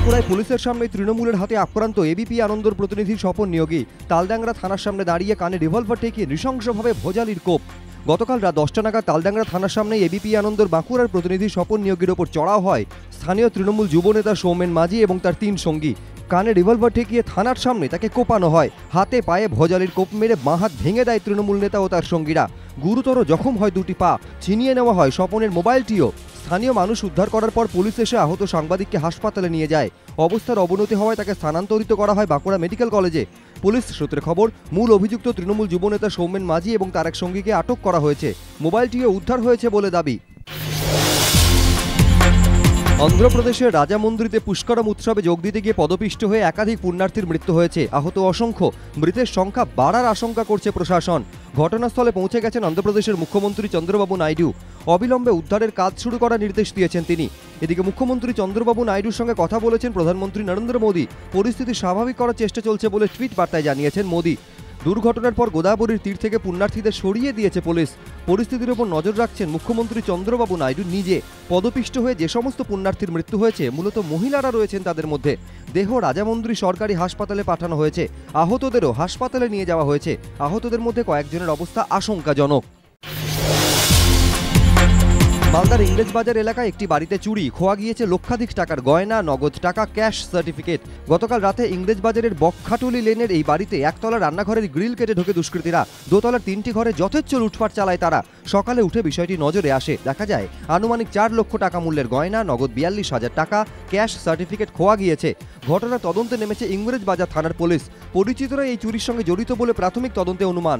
বাঁকুড়ায় পুলিশের সামনে তৃণমূলের হাতে আক্রান্ত এবিপি আনন্দর প্রতিনিধি স্বপন নিয়োগী। তালডাংরা থানার সামনে দাঁড়িয়ে কানে রিভলভার ঠেকিয়ে নৃশংসভাবে ভোজালির কোপ। গতকাল রাত 10টা নাগাদ তালডাংরা থানার সামনে এবিপি আনন্দর বাঁকুড়ার প্রতিনিধি স্বপন নিয়োগীর ওপর চড়াও হয় স্থানীয় তৃণমূল যুবনেতা সৌমেন মাঝি এবং তার 3 সঙ্গী। কানে রিভলভার ঠেকিয়ে থানার সামনে তাকে কোপানো হয়। হাতে পায়ে ভোজালির কোপ মেরে বাঁ হাত ভেঙে দেয় তৃণমূল নেতা ও তার সঙ্গীরা। গুরুতর জখম হয় 2টি পা। ছিনিয়ে নেওয়া হয় স্বপনের মোবাইলটিও। স্থানীয় মানুষ উদ্ধার করার পর পুলিশ এসে আহত সাংবাদিককে হাসপাতালে নিয়ে যায়। অবস্থার অবনতি হওয়ায় তাকে স্থানান্তরিত করা হয় বাঁকুড়া মেডিকেল কলেজে। পুলিশ সূত্রে খবর, মূল অভিযুক্ত তৃণমূল যুবনেতা সৌমেন মাঝি এবং তার এক সঙ্গীকে আটক করা হয়েছে। মোবাইলটিও উদ্ধার হয়েছে বলে দাবি। অন্ধ্রপ্রদেশের রাজামন্দ্রিতে পুষ্করম উৎসবে যোগ দিতে গিয়ে পদপিষ্ট হয়ে একাধিক পুণ্যার্থীর মৃত্যু হয়েছে। আহত অসংখ্য। মৃতের সংখ্যা বাড়ার আশঙ্কা করছে প্রশাসন। ঘটনাস্থলে পৌঁছে গেছেন অন্ধ্রপ্রদেশের মুখ্যমন্ত্রী চন্দ্রবাবু নাইডু। অবিলম্বে উদ্ধারের কাজ শুরু করার নির্দেশ দিয়েছেন তিনি। এদিকে মুখ্যমন্ত্রী চন্দ্রবাবু নাইডুর সঙ্গে কথা বলেছেন প্রধানমন্ত্রী নরেন্দ্র মোদী। পরিস্থিতি স্বাভাবিক করার চেষ্টা চলছে বলে টুইট বার্তায় জানিয়েছেন মোদী। দুর্ঘটনার পর গোদাবরীর তীর থেকে পুণ্যার্থীদের সরিয়ে দিয়েছে পুলিশ। পরিস্থিতির উপর নজর রাখছেন মুখ্যমন্ত্রী চন্দ্রবাবু নাইডু নিজে। পদপিষ্ট হয়ে যে সমস্ত পুণ্যার্থীর মৃত্যু হয়েছে মূলত মহিলারা রয়েছেন তাদের মধ্যে। দেহ রাজামন্দ্রী সরকারি হাসপাতালে পাঠানো হয়েছে। আহতদেরও হাসপাতালে নিয়ে যাওয়া হয়েছে। আহতদের মধ্যে কয়েকজনের অবস্থা আশঙ্কাজনক। মালদার ইংরেজবাজার এলাকায় একটি বাড়িতে চুরি, খোয়া গিয়েছে লক্ষাধিক টাকার গয়না, নগদ টাকা, ক্যাশ সার্টিফিকেট। গতকাল রাতে ইংরেজবাজারের বকখাটুলি লেনের এই বাড়িতে একতলা রান্নাঘরের গ্রিল কেটে ঢোকে দুষ্কৃতীরা। দোতলার 3টি ঘরে যথেচ্ছ লুটপাট চালায় তারা। সকালে উঠে বিষয়টি নজরে আসে। দেখা যায় আনুমানিক 4 লক্ষ টাকা মূল্যের গয়না, নগদ 42,000 টাকা, ক্যাশ সার্টিফিকেট খোয়া গিয়েছে। ঘটনার তদন্তে নেমেছে ইংরেজবাজার থানার পুলিশ। পরিচিতরা এই চুরির সঙ্গে জড়িত বলে প্রাথমিক তদন্তে অনুমান।